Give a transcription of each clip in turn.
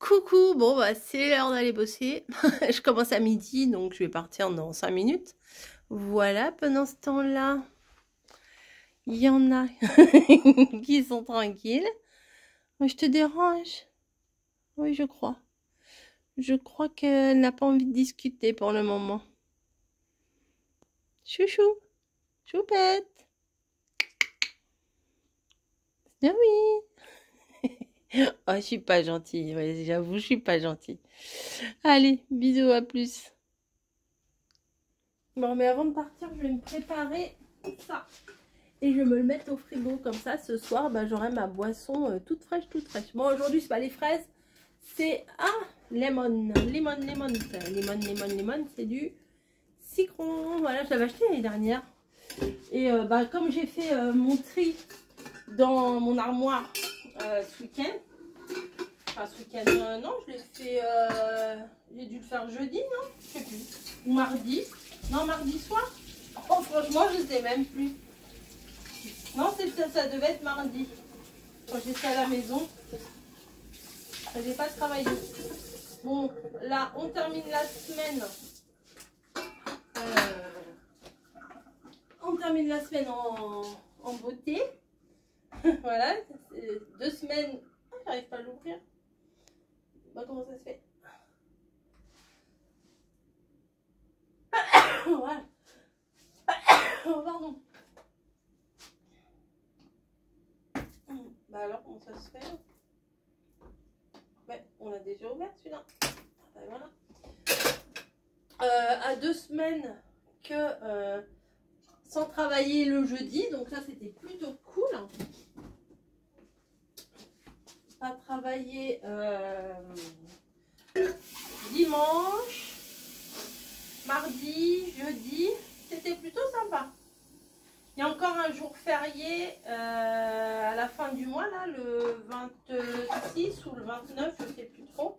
Coucou, bon bah c'est l'heure d'aller bosser. Je commence à midi, donc je vais partir dans 5 minutes. Voilà, pendant ce temps-là, il y en a qui sont tranquilles. Je te dérange? Oui, je crois. Je crois qu'elle n'a pas envie de discuter pour le moment. Chouchou, choupette. Ah oui. Oh, je suis pas gentille, ouais, j'avoue, je suis pas gentille. Allez, bisous, à plus. Bon, mais avant de partir, je vais me préparer ça. Et je vais me le mettre au frigo. Comme ça, ce soir, bah, j'aurai ma boisson toute fraîche, toute fraîche. Bon, aujourd'hui, c'est pas les fraises. C'est lemon. Lemon, c'est du citron. Voilà, je l'avais acheté l'année dernière. Et bah, comme j'ai fait mon tri dans mon armoire ce week-end. Enfin, ce week-end, non, je l'ai fait... j'ai dû le faire jeudi, non? Je sais plus. Ou mardi. Non, mardi soir. Oh, franchement, je sais même plus. Non, ça devait être mardi. Quand j'étais à la maison, j'ai pas travaillé. Bon, là, on termine la semaine. On termine la semaine en beauté. Voilà, 2 semaines. Ah, j'arrive pas à l'ouvrir. Bah, comment ça se fait? Voilà. Oh, pardon. Bah alors, comment ça se fait? Ouais, on a déjà ouvert celui-là. Bah, voilà. À 2 semaines que sans travailler le jeudi, donc ça c'était plutôt cool. Pas travailler dimanche, mardi, jeudi, c'était plutôt sympa. Il y a encore un jour férié à la fin du mois, là, le 26 ou le 29, je ne sais plus trop.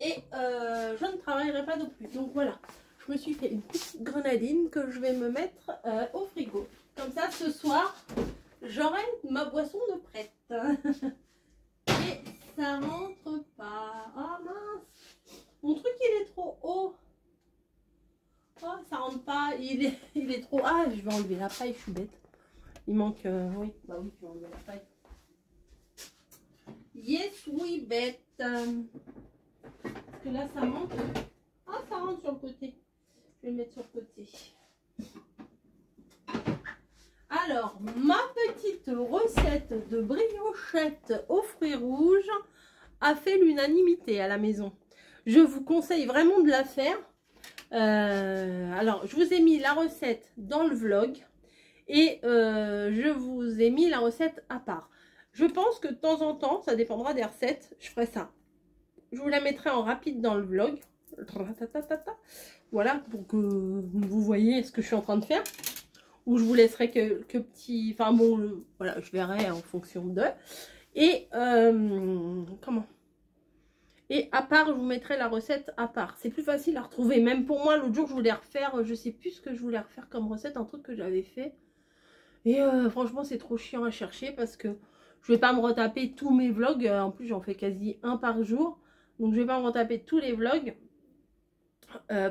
Et je ne travaillerai pas non plus. Donc voilà, je me suis fait une petite grenadine que je vais me mettre au frigo. Comme ça, ce soir, j'aurai ma boisson de prête. Et ça rentre pas. Ah mince, mon truc il est trop haut. Oh, ça rentre pas, il est trop... Ah, je vais enlever la paille, je suis bête. Il manque... oui, bah oui, je vais enlever la paille. Yes, oui, bête. Parce que là, ça manque. Ah, ça rentre sur le côté. Je vais le mettre sur le côté. Alors, ma petite recette de briochette aux fruits rouges a fait l'unanimité à la maison. Je vous conseille vraiment de la faire. Alors, je vous ai mis la recette dans le vlog et je vous ai mis la recette à part. Je pense que de temps en temps, ça dépendra des recettes, je ferai ça. Je vous la mettrai en rapide dans le vlog. Voilà, pour que vous voyez ce que je suis en train de faire. Ou je vous laisserai que petit... Enfin bon, voilà, je verrai en fonction de... Et comment? Et à part, je vous mettrai la recette à part. C'est plus facile à retrouver. Même pour moi, l'autre jour, je voulais refaire... Je sais plus ce que je voulais refaire comme recette. Un truc que j'avais fait. Et franchement, c'est trop chiant à chercher parce que je vais pas me retaper tous mes vlogs. En plus, j'en fais quasi un par jour. Donc, je vais pas me retaper tous les vlogs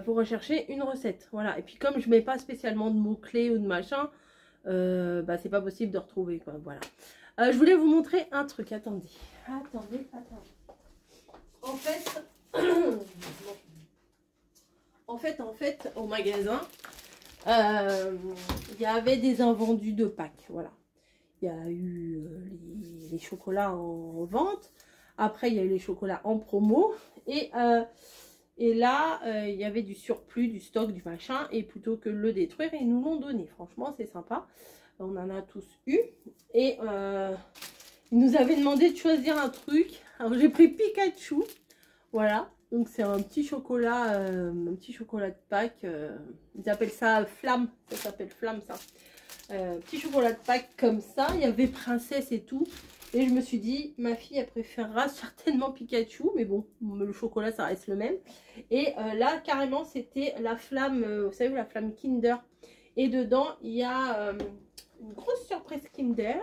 pour rechercher une recette. Voilà. Et puis, comme je mets pas spécialement de mots-clés ou de machin, bah, c'est pas possible de retrouver, quoi. Voilà. Je voulais vous montrer un truc. Attendez. En fait, au magasin, il y avait des invendus de Pâques. Voilà. Il y a eu les chocolats en vente. Après, il y a eu les chocolats en promo. Et là, il y avait du surplus, du stock, du machin. Et plutôt que de le détruire, ils nous l'ont donné. Franchement, c'est sympa. On en a tous eu. Et ils nous avaient demandé de choisir un truc. Alors, j'ai pris Pikachu. Voilà. Donc, c'est un petit chocolat de Pâques. Ils appellent ça flamme. Ça s'appelle flamme, ça. Petit chocolat de Pâques comme ça. Il y avait princesse et tout. Et je me suis dit, ma fille, elle préférera certainement Pikachu. Mais bon, le chocolat, ça reste le même. Et là, carrément, c'était la flamme, vous savez, la flamme Kinder. Et dedans, il y a une grosse surprise Kinder.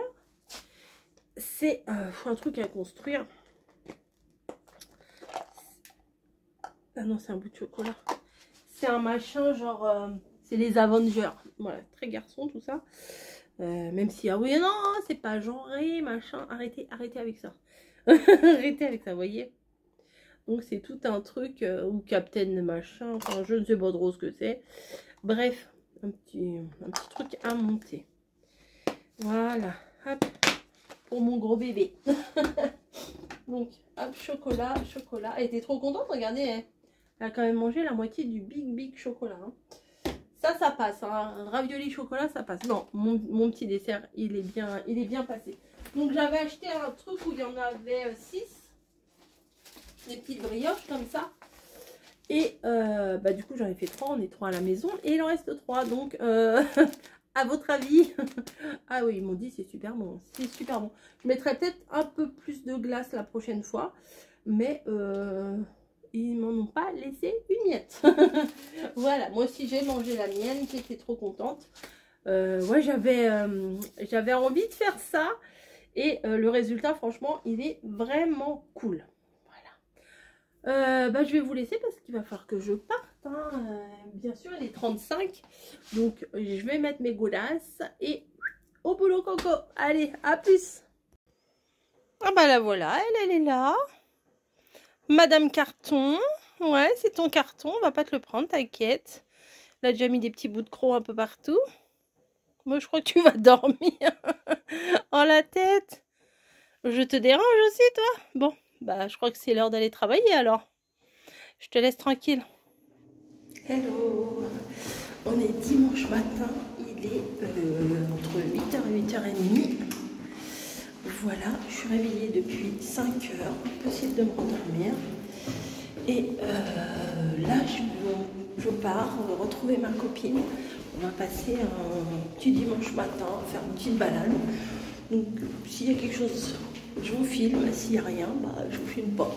C'est un truc à construire. Ah non, c'est un bout de chocolat. C'est un machin genre... c'est les Avengers. Voilà, très garçon tout ça. Même si, ah oui, non, c'est pas genré, machin. Arrêtez, arrêtez avec ça. Arrêtez avec ça, vous voyez. Donc c'est tout un truc, ou Captain machin, enfin je ne sais pas trop ce que c'est. Bref, un petit truc à monter. Voilà, hop, pour mon gros bébé. Donc, hop, chocolat, chocolat. Elle était trop contente, regardez, elle a quand même mangé la moitié du big chocolat. Hein. Ça passe, hein. Un ravioli chocolat, ça passe. Non, mon petit dessert, il est bien passé. Donc j'avais acheté un truc où il y en avait 6. Des petites brioches comme ça. Et bah, du coup, j'en ai fait 3. On est 3 à la maison. Et il en reste 3. Donc, à votre avis? Ah oui, ils m'ont dit c'est super bon. C'est super bon. Je mettrai peut-être un peu plus de glace la prochaine fois. Mais ils m'en ont pas laissé une miette. Voilà, moi aussi j'ai mangé la mienne. J'étais trop contente. Ouais, j'avais envie de faire ça. Et le résultat, franchement, il est vraiment cool. Bah, je vais vous laisser parce qu'il va falloir que je parte. Hein. Bien sûr, il est 35. Donc, je vais mettre mes godasses et au boulot, Coco. Allez, à plus. Ah bah la voilà, elle est là. Madame Carton. Ouais, c'est ton carton. On va pas te le prendre, t'inquiète. Elle a déjà mis des petits bouts de crocs un peu partout. Moi, je crois que tu vas dormir. En la tête. Je te dérange aussi, toi? Bon, bah je crois que c'est l'heure d'aller travailler alors. Je te laisse tranquille. Hello. On est dimanche matin. Il est entre 8h et 8h30. Voilà, je suis réveillée depuis 5h. Impossible de me rendormir. Et là, je pars retrouver ma copine. On va passer un petit dimanche matin, faire une petite balade. Donc, s'il y a quelque chose, je vous filme. S'il n'y a rien, bah, je vous filme pas.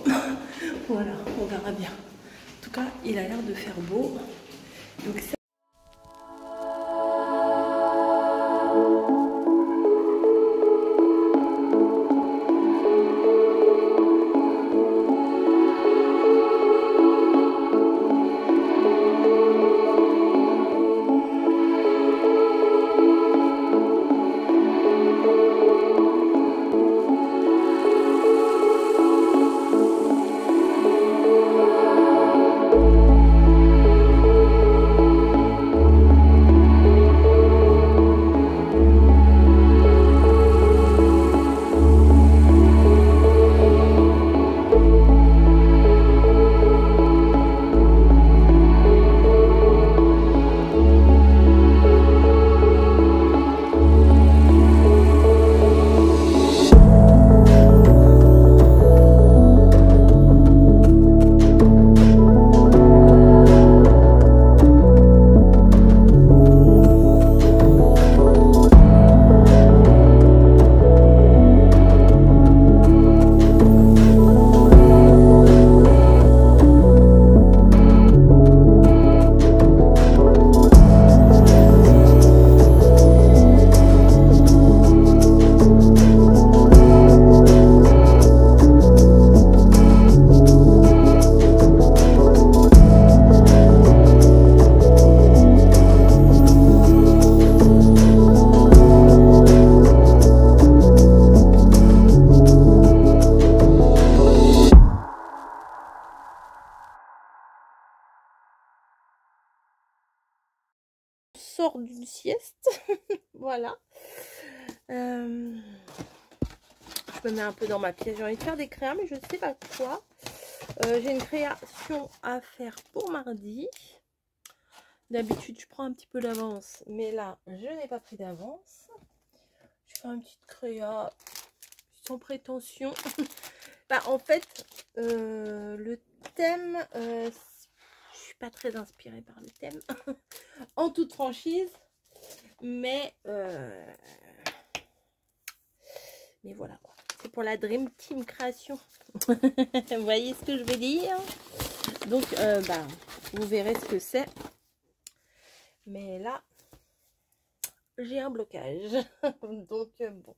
Voilà, on verra bien. En tout cas, il a l'air de faire beau. Donc, sort d'une sieste. Voilà. Je me mets un peu dans ma pièce. J'ai envie de faire des créas, mais je ne sais pas quoi. J'ai une création à faire pour mardi. D'habitude, je prends un petit peu d'avance, mais là, je n'ai pas pris d'avance. Je fais une petite créa sans prétention. Bah, en fait, le thème, je suis pas très inspirée par le thème, en toute franchise, mais voilà quoi. C'est pour la Dream Team Création. Vous voyez ce que je veux dire? Donc, bah, vous verrez ce que c'est. Mais là, j'ai un blocage. Donc, bon.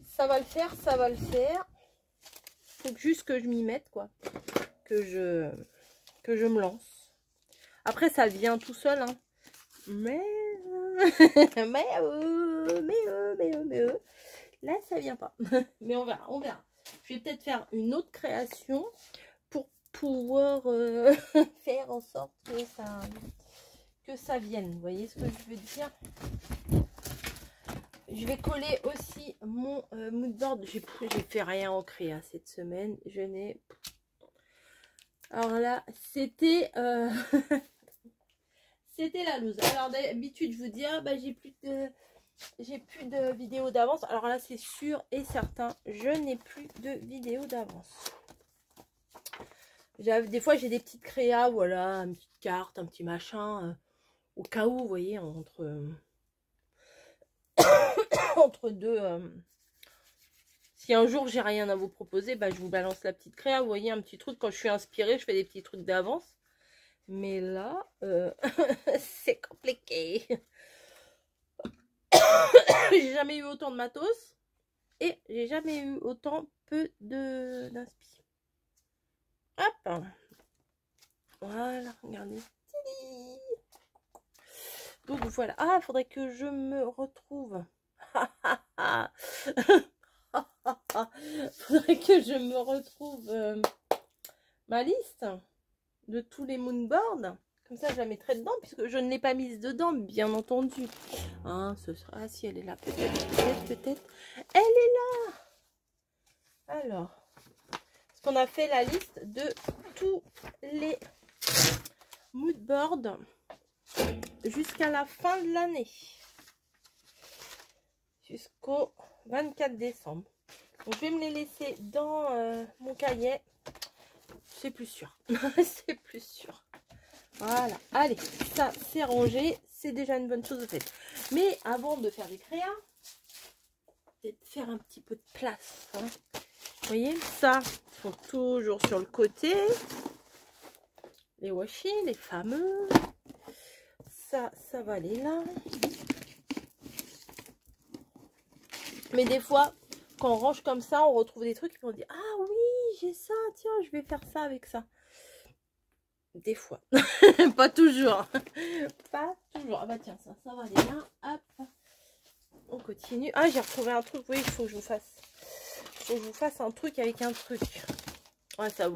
Ça va le faire, ça va le faire. Faut juste que je m'y mette, quoi. Que je que je me lance. Après, ça vient tout seul, hein. Mais là, ça vient pas. Mais on verra, on verra. Je vais peut-être faire une autre création pour pouvoir faire en sorte que ça vienne. Vous voyez ce que je veux dire? Je vais coller aussi mon mood board. J'ai fait rien en créa cette semaine. Je n'ai... Alors là, c'était... c'était la loose. Alors d'habitude, je vous dis, ah, bah, j'ai plus de vidéos d'avance. Alors là, c'est sûr et certain, je n'ai plus de vidéos d'avance. Des fois, j'ai des petites créas, voilà, une petite carte, un petit machin, au cas où, vous voyez, entre deux. Si un jour j'ai rien à vous proposer, bah, je vous balance la petite créa. Vous voyez, un petit truc, quand je suis inspirée, je fais des petits trucs d'avance. Mais là, c'est compliqué. J'ai jamais eu autant de matos. Et j'ai jamais eu autant peu d'inspi. Hop. Voilà, regardez. Donc voilà. Ah, il faudrait que je me retrouve. Faudrait que je me retrouve ma liste de tous les moonboards. Comme ça, je la mettrai dedans, puisque je ne l'ai pas mise dedans, bien entendu. Hein, ce sera... Ah, si, elle est là, peut-être. Elle est là. Alors, parce qu'on a fait la liste de tous les moodboards jusqu'à la fin de l'année. Jusqu'au 24 décembre. Donc, je vais me les laisser dans mon cahier. C'est plus sûr. C'est plus sûr. Voilà. Allez, ça, c'est rangé. C'est déjà une bonne chose de faite. Mais avant de faire des créas, peut-être faire un petit peu de place. Hein. Vous voyez, ça, ils sont toujours sur le côté. Les washi, les fameux. Ça va aller là. Mais des fois, quand on range comme ça, on retrouve des trucs et on dit, ah oui, j'ai ça, tiens, je vais faire ça avec ça. Des fois. Pas toujours. Pas toujours. Ah bah tiens, ça va aller là. Hop. On continue. Ah, j'ai retrouvé un truc. Oui, il faut que je vous fasse. Il faut que je vous fasse un truc avec un truc. Ouais, ça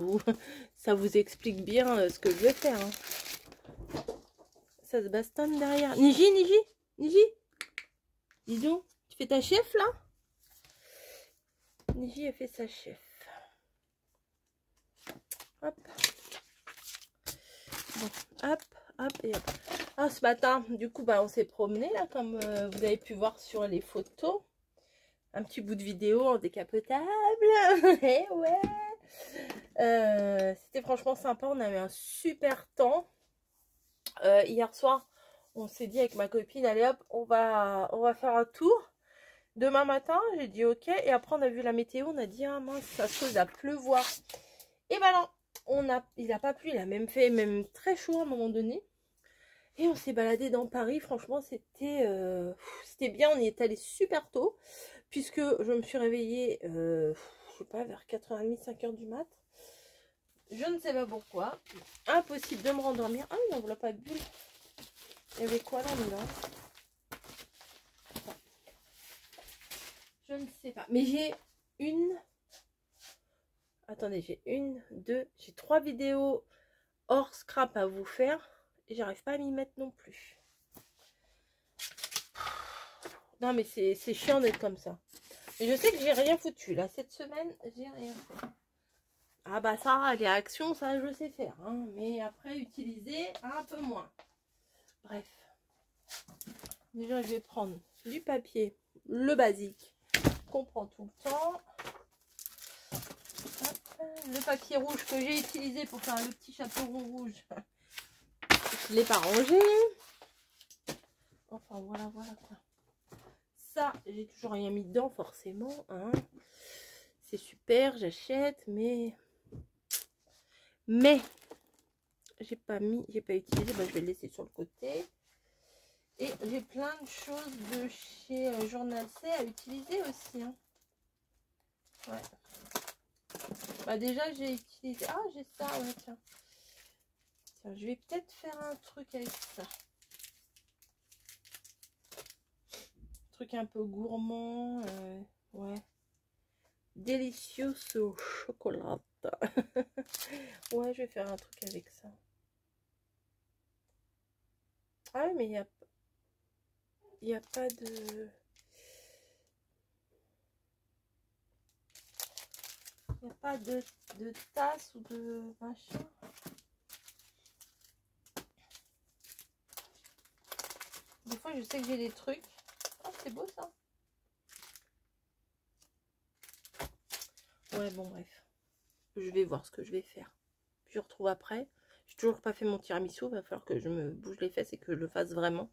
vous explique bien ce que je vais faire. Hein. Ça se bastonne derrière. Niji. Dis donc, tu fais ta chef là? Niji a fait sa chef. Hop. Bon, hop et hop. Ah, ce matin, du coup, bah, on s'est promené là, comme vous avez pu voir sur les photos. Un petit bout de vidéo en décapotable. Et ouais. C'était franchement sympa. On a eu un super temps. Hier soir, on s'est dit avec ma copine, allez hop, on va faire un tour. Demain matin, j'ai dit ok. Et après, on a vu la météo. On a dit, ah mince, ça se va pleuvoir. Et ben non, il n'a pas plu. Il a même fait très chaud à un moment donné. Et on s'est baladé dans Paris. Franchement, c'était bien. On y est allé super tôt. Puisque je me suis réveillée, je sais pas, vers 4h30, 5h du mat. Je ne sais pas pourquoi. Impossible de me rendormir. Ah, il n'en voilà pas de bulle. Il y avait quoi là-dedans? Je ne sais pas. Mais j'ai une... Attendez, j'ai j'ai 3 vidéos hors scrap à vous faire. Et j'arrive pas à m'y mettre non plus. Non, mais c'est chiant d'être comme ça. Et je sais que j'ai rien foutu. Là, cette semaine, j'ai rien fait. Ah bah ça, les réactions, ça, je sais faire. Hein. Mais après, utiliser un peu moins. Bref. Déjà, je vais prendre du papier, le basique, qu'on prend tout le temps. Hop. Le papier rouge que j'ai utilisé pour faire le petit chaperon rouge. Je ne l'ai pas rangé. Enfin, voilà quoi. Ça, j'ai toujours rien mis dedans, forcément. Hein. C'est super, j'achète, mais j'ai pas utilisé. Bah, je vais le laisser sur le côté. Et j'ai plein de choses de chez Journal C à utiliser aussi. Hein. Ouais. Bah déjà, j'ai utilisé... Ah, j'ai ça, ouais, tiens. Tiens, je vais peut-être faire un truc avec ça. Truc un peu gourmand. Ouais. Délicieux au chocolat. Ouais, je vais faire un truc avec ça. Ah oui, mais il n'y a pas de... Il n'y a pas de tasse ou de machin. Des fois, je sais que j'ai des trucs. Oh, c'est beau ça. Ouais, bon, bref. Je vais voir ce que je vais faire. Puis je retrouve après. J'ai toujours pas fait mon tiramisu. Il va falloir que je me bouge les fesses et que je le fasse vraiment.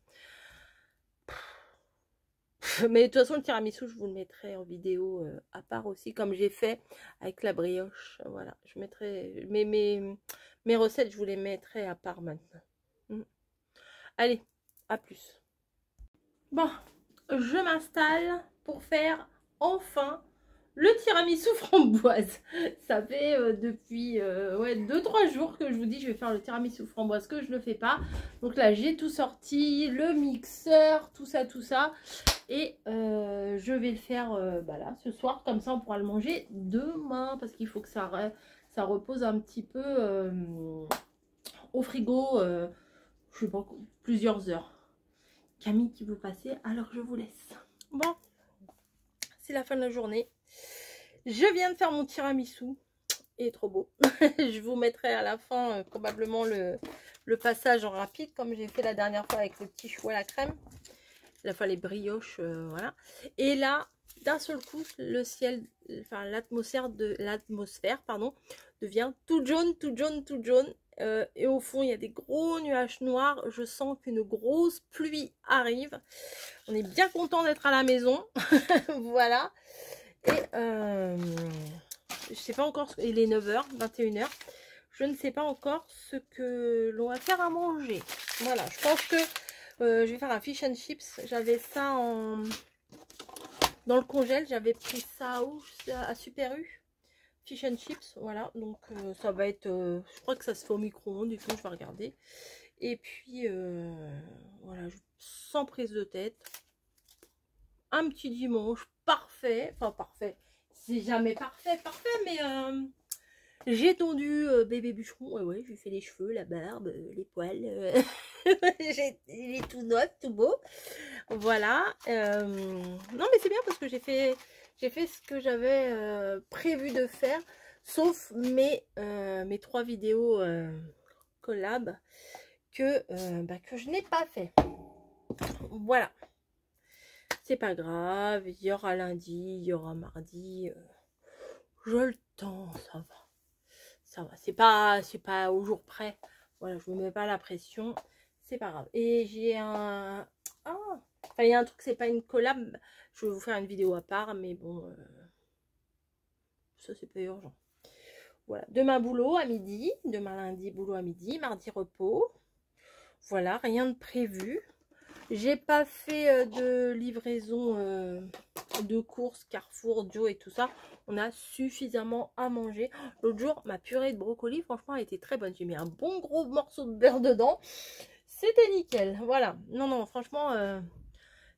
Mais de toute façon, le tiramisu, je vous le mettrai en vidéo à part aussi, comme j'ai fait avec la brioche. Voilà, je mettrai mes recettes, je vous les mettrai à part maintenant. Allez, à plus. Bon, je m'installe pour faire enfin le tiramisu framboise. Ça fait depuis ouais, 2-3 jours que je vous dis je vais faire le tiramisu framboise, que je ne le fais pas. Donc là, j'ai tout sorti, le mixeur, tout ça, tout ça. Et je vais le faire bah là, ce soir, comme ça on pourra le manger demain. Parce qu'il faut que ça repose un petit peu au frigo, je sais pas, plusieurs heures. Camille qui veut passer, alors je vous laisse. Bon, c'est la fin de la journée. Je viens de faire mon tiramisu. Il est trop beau. Je vous mettrai à la fin probablement le passage en rapide, comme j'ai fait la dernière fois avec le petit chou à la crème. La fois les brioches, voilà. Et là, d'un seul coup, le ciel, enfin l'atmosphère devient tout jaune, tout jaune, tout jaune. Et au fond, il y a des gros nuages noirs. Je sens qu'une grosse pluie arrive. On est bien content d'être à la maison. Voilà. Et je sais pas encore, il est 9 h, 21 h. Je ne sais pas encore ce que l'on va faire à manger. Voilà, je pense que je vais faire un fish and chips. J'avais ça dans le congèle. J'avais pris ça où? À Super U. Fish and chips, voilà. Donc ça va être... je crois que ça se fait au micro-ondes et tout. Je vais regarder. Et puis, voilà, sans prise de tête. Un petit dimanche parfait. Enfin, parfait. C'est jamais parfait, mais... j'ai tondu bébé bûcheron, ouais, j'ai fait les cheveux, la barbe, les poils, il est tout neuf, tout beau, voilà. Non mais c'est bien parce que j'ai fait ce que j'avais prévu de faire, sauf mes 3 vidéos collab que je n'ai pas fait. Voilà, c'est pas grave, il y aura lundi, il y aura mardi, j'ai le temps, ça va. Ça va, c'est pas au jour près. Voilà, je me mets pas la pression, c'est pas grave. Et j'ai un... Ah, enfin, il y a un truc, c'est pas une collab. Je vais vous faire une vidéo à part, mais bon, ça c'est pas urgent. Voilà, demain boulot à midi, demain lundi boulot à midi, mardi repos. Voilà, rien de prévu. J'ai pas fait de livraison de courses Carrefour, Joe et tout ça. On a suffisamment à manger. L'autre jour, ma purée de brocoli, franchement, elle était très bonne. J'ai mis un bon gros morceau de beurre dedans. C'était nickel. Voilà. Non, non, franchement,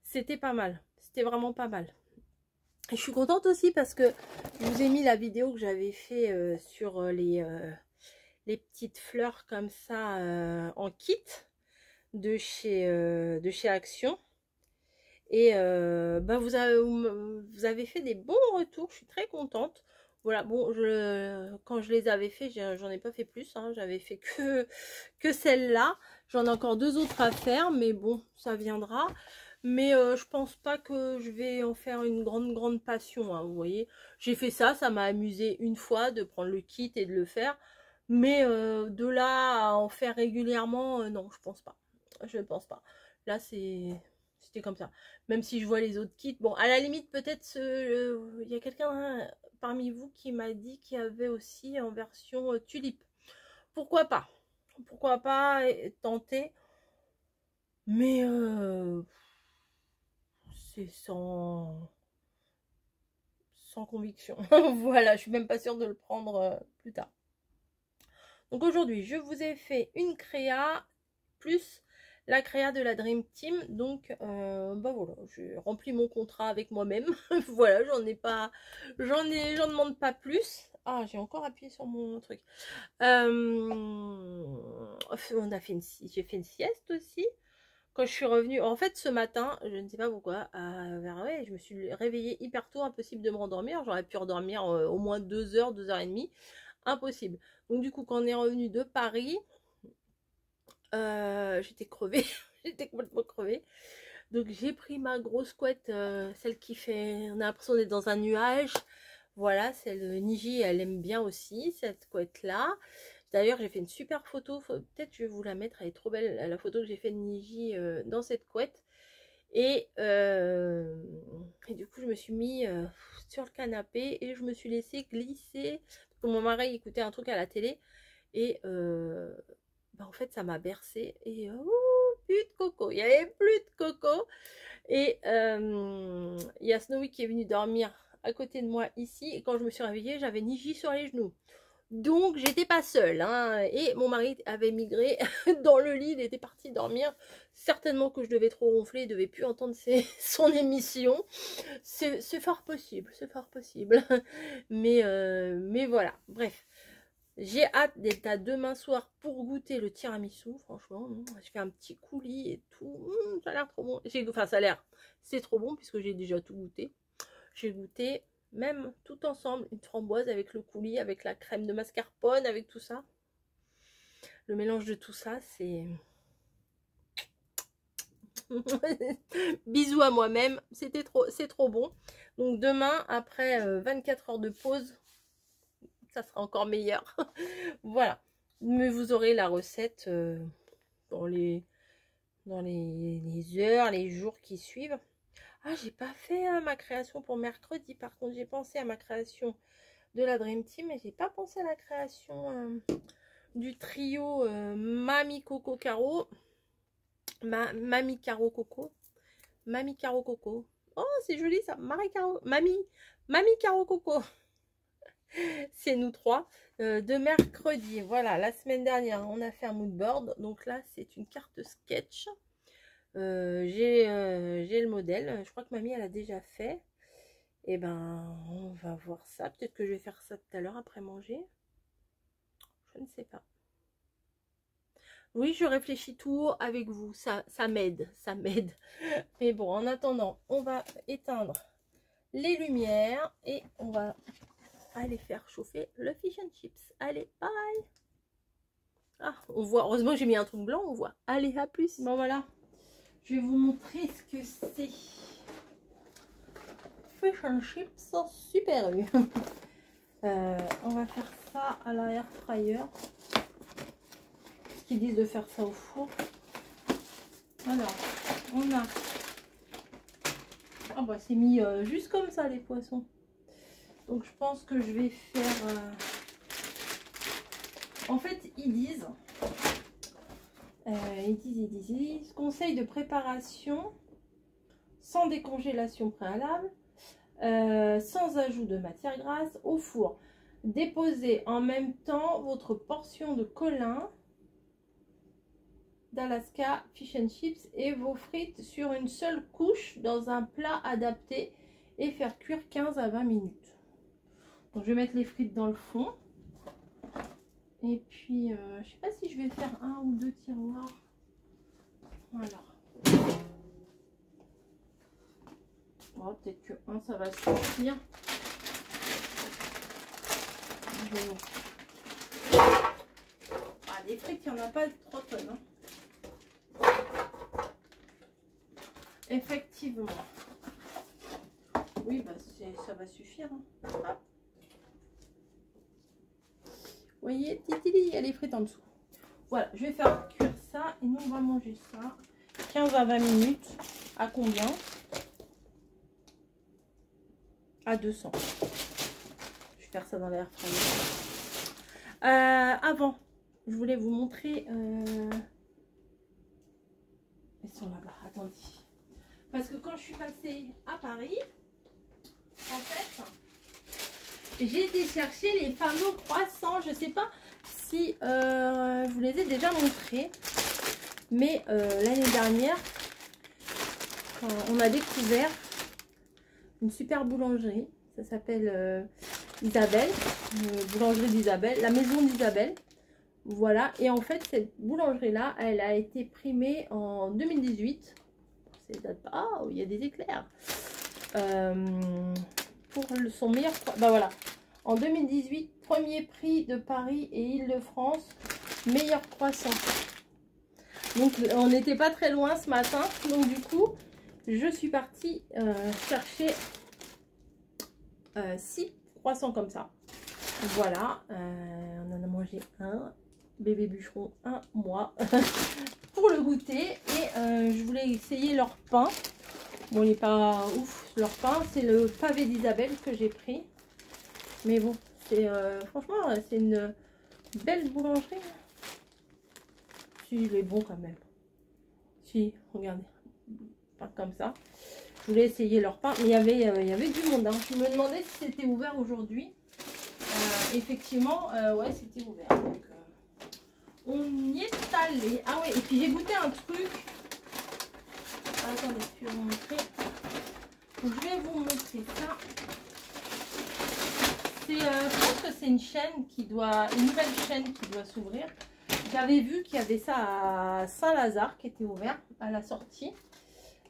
c'était pas mal. C'était vraiment pas mal. Et je suis contente aussi parce que je vous ai mis la vidéo que j'avais fait sur les petites fleurs comme ça en kit de chez Action. Et vous avez fait des bons retours, je suis très contente. Voilà, bon, quand je les avais fait, j'en ai pas fait plus, hein, j'avais fait que celle-là. J'en ai encore 2 autres à faire, mais bon, ça viendra. Mais je pense pas que je vais en faire une grande passion, hein, vous voyez. J'ai fait ça, ça m'a amusé une fois de prendre le kit et de le faire. Mais de là à en faire régulièrement, non, je pense pas. Je ne pense pas. Là, c'était comme ça. Même si je vois les autres kits. Bon, à la limite, peut-être il y a quelqu'un parmi vous qui m'a dit qu'il y avait aussi en version tulipe. Pourquoi pas? Pourquoi pas tenter? Mais c'est sans conviction. Voilà, je suis même pas sûre de le prendre plus tard. Donc aujourd'hui, je vous ai fait une créa plus la créa de la Dream Team. Donc bah voilà, j'ai rempli mon contrat avec moi-même. Voilà, j'en demande pas plus. Ah, j'ai encore appuyé sur mon truc. J'ai fait une sieste aussi. Quand je suis revenue, en fait ce matin, je ne sais pas pourquoi, ouais, je me suis réveillée hyper tôt, impossible de me rendormir. J'aurais pu redormir au moins 2 heures, 2 heures et demie. Impossible. Donc du coup, quand on est revenu de Paris, j'étais crevée. J'étais complètement crevée. Donc j'ai pris ma grosse couette, celle qui fait, on a l'impression d'être dans un nuage. Voilà, celle Niji, elle aime bien aussi cette couette là. D'ailleurs, j'ai fait une super photo, peut-être je vais vous la mettre, elle est trop belle, la photo que j'ai fait de Niji dans cette couette. Et du coup, je me suis mis sur le canapé et je me suis laissée glisser. Parce que mon mari écoutait un truc à la télé et bah, en fait, ça m'a bercée. Et plus de coco, il n'y avait plus de coco. Et il y a Snowy qui est venu dormir à côté de moi ici. Et quand je me suis réveillée, j'avais Niji sur les genoux. Donc j'étais pas seule, hein, et mon mari avait migré dans le lit, il était parti dormir. Certainement que je devais trop ronfler, il devait plus entendre son émission. C'est fort possible, c'est fort possible. Mais voilà, bref. J'ai hâte d'être à demain soir pour goûter le tiramisu, franchement. Je fais un petit coulis et tout, ça a l'air trop bon. Enfin ça a l'air, c'est trop bon puisque j'ai déjà tout goûté. J'ai goûté même tout ensemble, une framboise avec le coulis, avec la crème de mascarpone, avec tout ça. Le mélange de tout ça, c'est... Bisous à moi-même, c'est trop bon. Donc demain, après 24 heures de pause, ça sera encore meilleur. Voilà. Mais vous aurez la recette dans les heures, les jours qui suivent. Ah, j'ai pas fait ma création pour mercredi. Par contre, j'ai pensé à ma création de la Dream Team, mais j'ai pas pensé à la création du trio Mamie Coco Caro. Mamie Caro Coco. Mamie Caro Coco. Oh, c'est joli ça. Marie Caro. Mamie Caro Coco. C'est nous trois. De mercredi. Voilà, la semaine dernière, on a fait un mood board. Donc là, c'est une carte sketch. J'ai le modèle, je crois que mamie elle a déjà fait. Et ben on va voir ça, peut-être que je vais faire ça tout à l'heure après manger, je ne sais pas. Oui, je réfléchis tout avec vous, ça m'aide, mais bon, en attendant on va éteindre les lumières et on va aller faire chauffer le fish and chips. Allez, bye. Ah, on voit, heureusement j'ai mis un truc blanc, on voit. Allez, à plus. Bon voilà, je vais vous montrer ce que c'est. Fish and chips super U. On va faire ça à la air fryer. Ce qu'ils disent de faire ça au four. Alors, on a... Ah bah c'est mis juste comme ça les poissons. Donc je pense que je vais faire... En fait, ils disent... conseil de préparation sans décongélation préalable, sans ajout de matière grasse, au four. Déposez en même temps votre portion de colin d'Alaska Fish and Chips et vos frites sur une seule couche dans un plat adapté et faire cuire 15 à 20 minutes. Donc je vais mettre les frites dans le fond. Et puis, je sais pas si je vais faire un ou deux tiroirs. Voilà. Oh, peut-être que un, ça va suffire. Ah, les frites, il n'y en a pas 3 tonnes. Hein. Effectivement. Oui, bah, ça va suffire. Hein. Hop. Vous voyez, titili, il y a les frites en dessous. Voilà, je vais faire cuire ça et nous on va manger ça. 15 à 20 minutes. À combien? À 200. Je vais faire ça dans l'air fryer. Avant, je voulais vous montrer. Elles sont là-bas, attendez. Parce que quand je suis passée à Paris, en fait, j'ai été chercher les fameux croissants. Je sais pas si je vous les ai déjà montrés. Mais l'année dernière, on a découvert une super boulangerie. Ça s'appelle Isabelle, boulangerie d'Isabelle, la maison d'Isabelle. Voilà, et en fait, cette boulangerie-là, elle a été primée en 2018. Ça date pas, oh, il y a des éclairs. Pour son meilleur... Bah voilà, en 2018, premier prix de Paris et Île-de-France, meilleur croissant. Donc, on n'était pas très loin ce matin. Donc, du coup, je suis partie chercher 6 croissants comme ça. Voilà, on en a mangé un. Bébé bûcheron, un mois pour le goûter. Et je voulais essayer leur pain. Bon, il n'est pas ouf leur pain. C'est le pavé d'Isabelle que j'ai pris. Mais bon, c'est franchement, c'est une belle boulangerie. Si, il est bon quand même. Si, regardez. Pas comme ça. Je voulais essayer leur pain. Mais il y avait du monde. Hein. Je me demandais si c'était ouvert aujourd'hui. Effectivement, ouais, c'était ouvert. Donc, on y est allé. Ah ouais, et puis j'ai goûté un truc. Attendez, je vais vous montrer. Je vais vous montrer ça. Je pense que c'est une chaîne une nouvelle chaîne qui doit s'ouvrir. J'avais vu qu'il y avait ça à Saint-Lazare qui était ouvert à la sortie.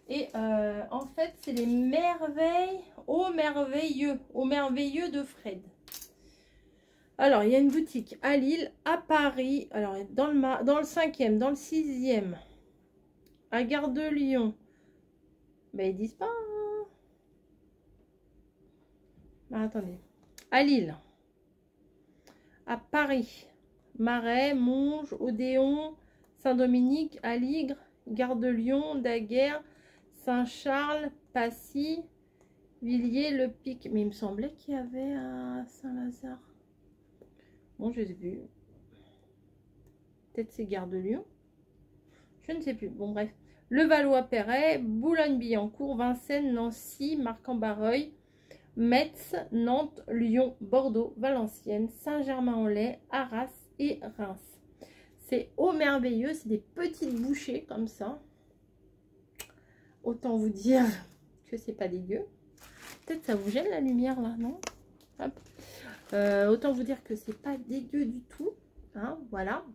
Et en fait, c'est les merveilles au merveilleux de Fred. Alors, il y a une boutique à Lille, à Paris, alors dans le 5e, dans le 6e, à Gare de Lyon. Mais ils disent pas. Hein. Ah, attendez. À Lille, à Paris, Marais, Monge, Odéon, Saint-Dominique, Aligre, Gare de Lyon, Daguerre, Saint-Charles, Passy, Villiers, Le Pic. Mais il me semblait qu'il y avait à Saint-Lazare. Bon, je les ai vus. Peut-être c'est Gare de Lyon. Je ne sais plus. Bon, bref. Levallois-Perret, Boulogne-Billancourt, Vincennes, Nancy, Marc-en-Barreuil, Metz, Nantes, Lyon, Bordeaux, Valenciennes, Saint-Germain-en-Laye, Arras et Reims. C'est au merveilleux. C'est des petites bouchées comme ça. Autant vous dire que c'est pas dégueu. Peut-être ça vous gêne la lumière là, non? Hop. Autant vous dire que c'est pas dégueu du tout. Hein, voilà.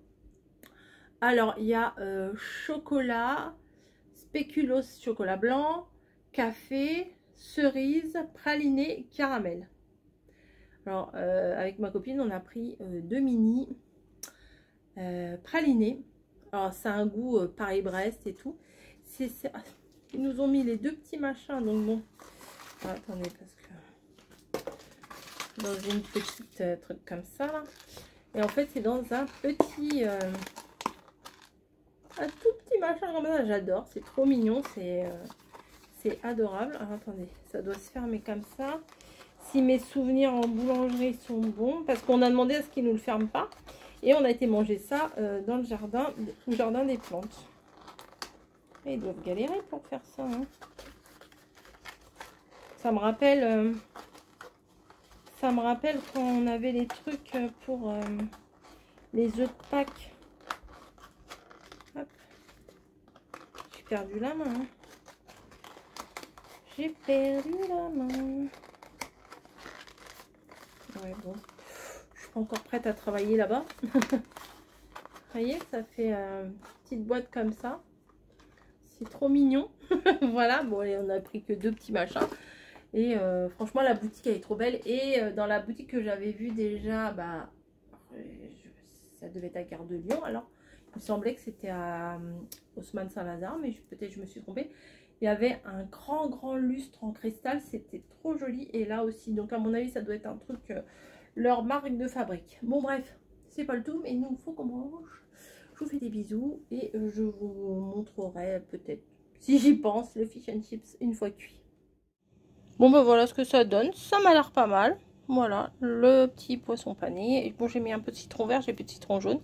Alors, il y a chocolat, spéculoos chocolat blanc, café, cerise, praliné, caramel. Alors, avec ma copine, on a pris 2 mini pralinés. Alors, ça a un goût Paris-Brest et tout. Ils nous ont mis les 2 petits machins, donc bon. Ah, attendez, parce que dans une petite truc comme ça là. Et en fait c'est dans un petit un tout petit machin comme ça. J'adore, c'est trop mignon, c'est adorable. Alors attendez, ça doit se fermer comme ça si mes souvenirs en boulangerie sont bons, parce qu'on a demandé à ce qu'ils nous le ferment pas. Et on a été manger ça dans le jardin des plantes. Et ils doivent galérer pour faire ça, hein. Ça me rappelle quand on avait les trucs pour les œufs de Pâques. Hop. J'ai perdu la main. Hein. J'ai perdu la main. Ouais, bon. Je suis pas encore prête à travailler là-bas. Vous voyez, ça fait une petite boîte comme ça. C'est trop mignon. Voilà, bon, on a pris que 2 petits machins. Et franchement, la boutique elle est trop belle. Et dans la boutique que j'avais vue déjà, bah, ça devait être à Gare de Lyon. Alors, il me semblait que c'était à Haussmann Saint-Lazare, mais peut-être je me suis trompée. Il y avait un grand lustre en cristal. C'était trop joli. Et là aussi, donc à mon avis, ça doit être un truc, leur marque de fabrique. Bon, bref, c'est pas le tout, mais il nous faut qu'on mange. Je vous fais des bisous et je vous montrerai peut-être, si j'y pense, le fish and chips une fois cuit. Bon ben voilà ce que ça donne, ça m'a l'air pas mal. Voilà, le petit poisson pané. Et bon, j'ai mis un peu de citron vert, j'ai plus de citron jaune.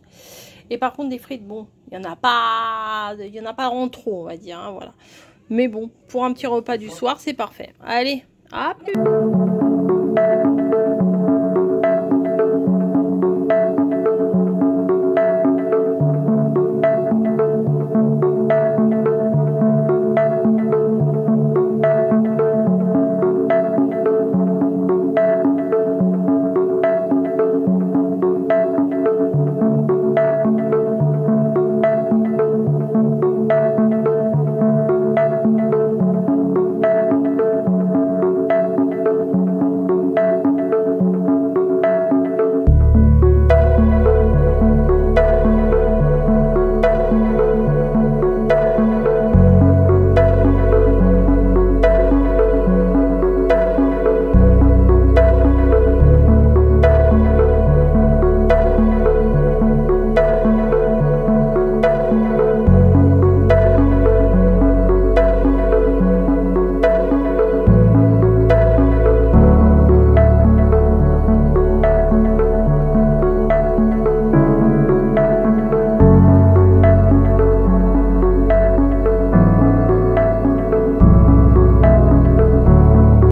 Et par contre des frites, bon, il n'y en a pas en trop, on va dire, hein, voilà. Mais bon, pour un petit repas du soir, c'est parfait. Allez, à plus.